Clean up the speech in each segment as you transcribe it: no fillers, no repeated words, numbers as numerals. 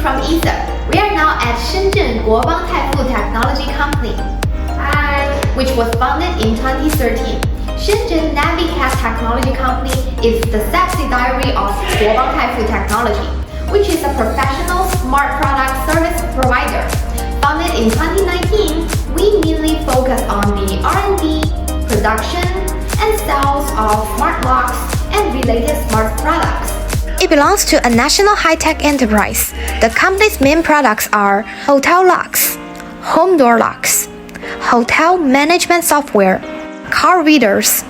from Asen. We are now at Shenzhen Deftun Technology Company, which was founded in 2013. Shenzhen Navicat Technology Company is the subsidiary of Deftun Technology, which is a professional smart product service provider. Founded in 2019, we mainly focus on the R&D, production, and sales of smart locks and related smart products. It belongs to a national high-tech enterprise. The company's main products are hotel locks, home door locks, hotel management software, car readers,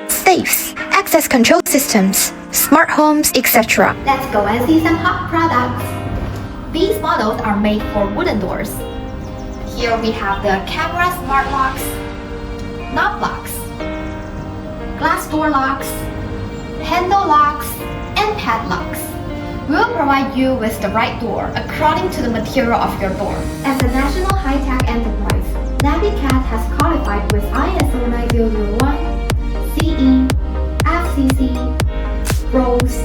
safes, access control systems, smart homes, etc. Let's go and see some hot products. These models are made for wooden doors. Here we have the camera smart locks, knob locks, glass door locks, handle locks, and padlocks. We will provide you with the right door according to the material of your door. As a national high-tech enterprise, Navicat has qualified with ISO 9001, CE, FCC, RoHS,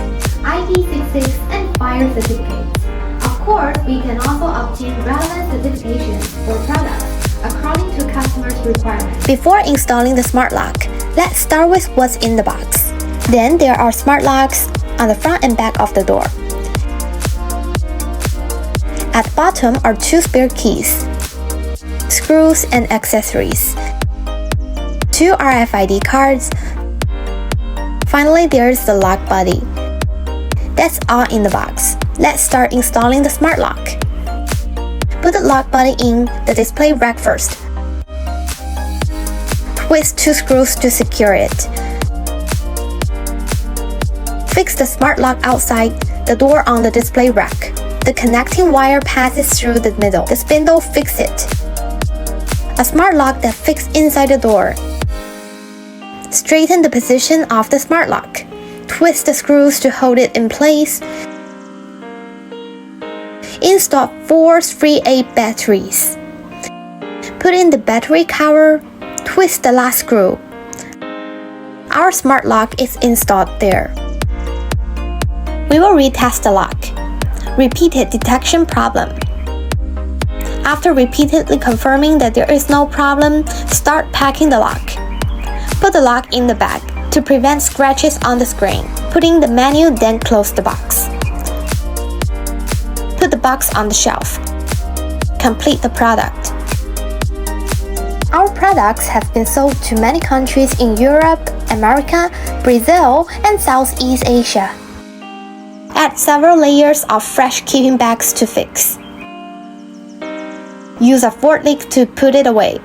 IP66, and Fire certificates. Of course, we can also obtain relevant certifications for products according to customers' requirements. Before installing the smart lock, let's start with what's in the box. Then there are smart locks on the front and back of the door. At the bottom are 2 spare keys, screws and accessories, 2 RFID cards. Finally, there's the lock body. That's all in the box. Let's start installing the smart lock. Put the lock body in the display rack first. Twist 2 screws to secure it. Fix the smart lock outside the door on the display rack. The connecting wire passes through the middle. The spindle fixes it. A smart lock that fits inside the door. Straighten the position of the smart lock. Twist the screws to hold it in place. Install 4 3A batteries. Put in the battery cover. Twist the last screw. Our smart lock is installed there. We will retest the lock. Repeated detection problem. After repeatedly confirming that there is no problem, start packing the lock. Put the lock in the bag to prevent scratches on the screen. Put in the menu, then close the box. Put the box on the shelf. Complete the product. Our products have been sold to many countries in Europe, America, Brazil, and Southeast Asia. Add several layers of fresh keeping bags to fix. Use a forklift to put it away.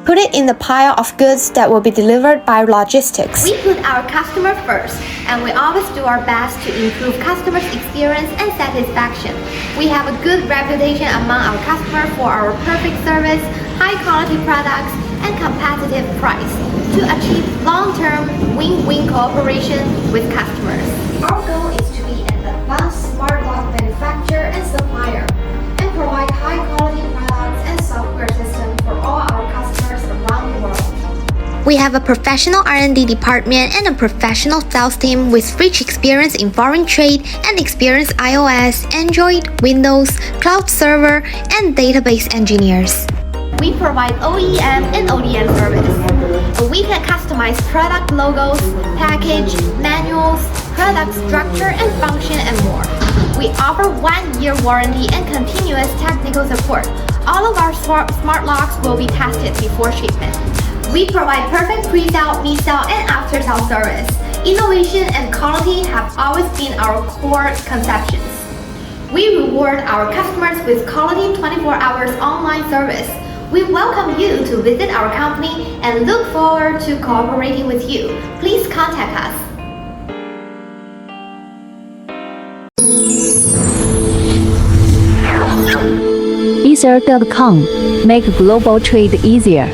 Put it in the pile of goods that will be delivered by logistics. We put our customer first, and we always do our best to improve customers' experience and satisfaction. We have a good reputation among our customers for our perfect service, high-quality products, and competitive price to achieve long-term win-win cooperation with customers. Our goal is to be an advanced smart lock manufacturer and supplier and provide high-quality products and software systems for all our customers around the world. We have a professional R&D department and a professional sales team with rich experience in foreign trade and experienced iOS, Android, Windows, cloud server, and database engineers. We provide OEM and ODM service. We can customize product logos, package, manuals, product structure and function, and more. We offer 1-year warranty and continuous technical support. All of our smart locks will be tested before shipment. We provide perfect pre-sale, mid-sale, and after-sale service. Innovation and quality have always been our core conceptions. We reward our customers with quality 24 hours online service. We welcome you to visit our company and look forward to cooperating with you. Please contact us. Asen.com. Make global trade easier.